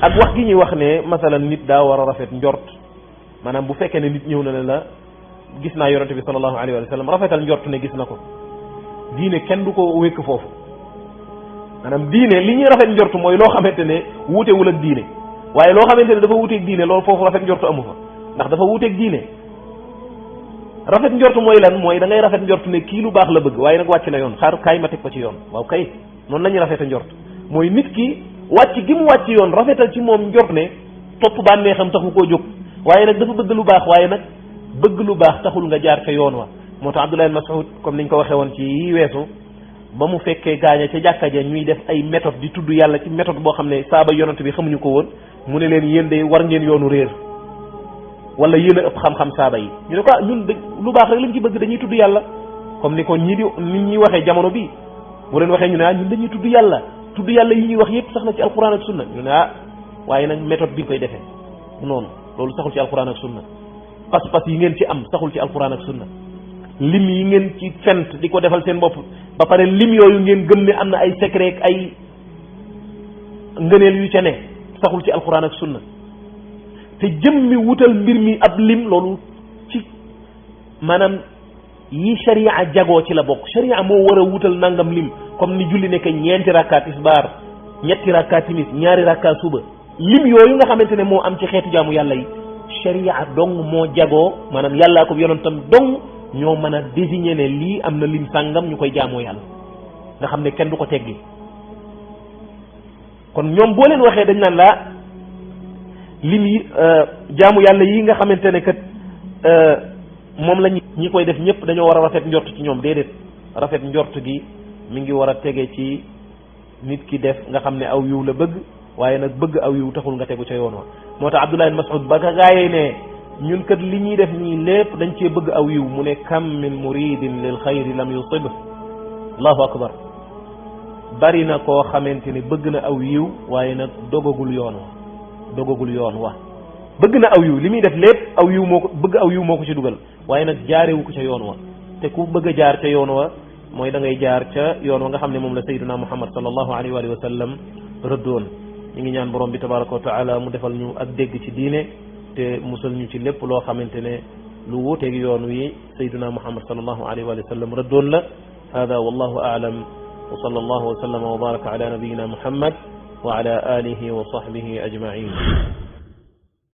ak wax gi ñuy wax ne masalan nit daa war a rafet njort maanaam bu fekkee ne nit ñëw na ne la gis naa yonente bi sallallahu alayhi wa sallam rafetal njort ne gis na ko diine kenn du ko wékk foofu maanaam diine li ñuy rafet njort mooy loo xamante ne wuutewul ak diine waaye loo xamante ne dafa wuuteeg diine loolu foofu rafet njort amu fa ndax dafa wuuteeg diine rafet njort mooy lan mooy da ngay rafet njort ne kii lu baax la bëgg waaye nag wàcc na yoon xaar kaay ma teg ko ci yoon waaw kay noonu la ñuy rafeta njort mooy nit ki wàcc gi mu wàcc yoon rafetal ci moom njort ne topp bànneexam taxu koo jóg waaye nag dafa bëgg lu baax waaye nag bëgg lu baax taxul nga jaar ca yoon wa moo tax Abdullah ibn Mas'ud comme niñ ko waxee woon ci yi weesu ba mu fekkee gaaña ca jàkka ja ñuy def ay méthode di tudd yàlla ci méthode boo xam ne saaba yonent bi xamuñu ko woon mu ne leen yéen de war ngeen yoonu réer wala yéen a ëpp xam-xam saaba yi ñu ne ko ñun lu baax rek lañ ci bëgg dañuy tudd yàlla comme ni ko ñii di nit ñi waxee jamono bi bu leen waxee ñu ne ñun dañuy tudd yàlla yi ñuy wax yépp sax na ci alquran ak sunna ñu ne waaye nag méthode bi koy defee noonu loolu saxul ci alquran ak sunna pas-pas yi ngeen ci am saxul ci alquran ak sunna lim yi ngeen ci fent di ko defal seen bopp ba pare lim yooyu ngeen gëm ne am na ay secret ay ngëneel yu ca ne saxul ci alquran ak sunna te jëmmi wutal mbir mi ab lim loolu ci maanaam yi sharia jagoo ci la bokk sharia moo war a wutal nangam lim comme ni julli nekk ñeenti rakka tisbaar ñetti rakka timis ñaari rakka suba lim yooyu nga xamante ne moo am ci xeetu jaamu yàlla yi sharia dong moo jagoo maanaam yàllaa ko yonentam dong ñoo mën a désigner ne lii am na lim sàngam ñu koy jaamoo yàlla nga xam ne kenn du ko teggi kon ñoom boo leen waxee dañ naan laa lim yi jaamu yàlla yi nga xamante ne kat moom la ñi koy def ñëpp dañoo war a rafet njort ci ñoom déedéet rafet njort gi mi ngi war a tege ci nit ki def nga xam ne aw yiw la bëgg waaye nag bëgg aw yiw taxul nga tegu ca yoon wa moo tax Abdullah ibn Mas'ud ba ka gaayee ne ñun kat li ñuy def nii lépp dañ cee bëgg aw yiw mu ne kam min muridin lil xayri lam yusib allahu akbar bari na koo xamante ne bëgg na aw yiw waaye nag dogagul yoon wa bëgg na aw yiw li muy def lépp aw yiw moo ko bëgg aw yiw moo ko ci dugal waaye nag jaarewu ko ca yoon wa te ku bëgg a jaar ca yoon wa mooy da ngay jaar ca yoon wa nga xam ne moom la sayyiduna Muhammad sallallahu alayhi wa sallam rëddoon ñu ngi ñaan borom bi tabaraka wa taala mu defal ñu ak dégg ci diine te musal ñu ci lépp loo xamante ne lu wuuteeg yoon wi sayyiduna Muhammad sallallahu alayhi wa sallam rëddoon la hada wallahu a'lam wa sallallahu wa sallama wa baraka ala nabiyyina Muhammad wa ala alihi wa sahbihi ajma'in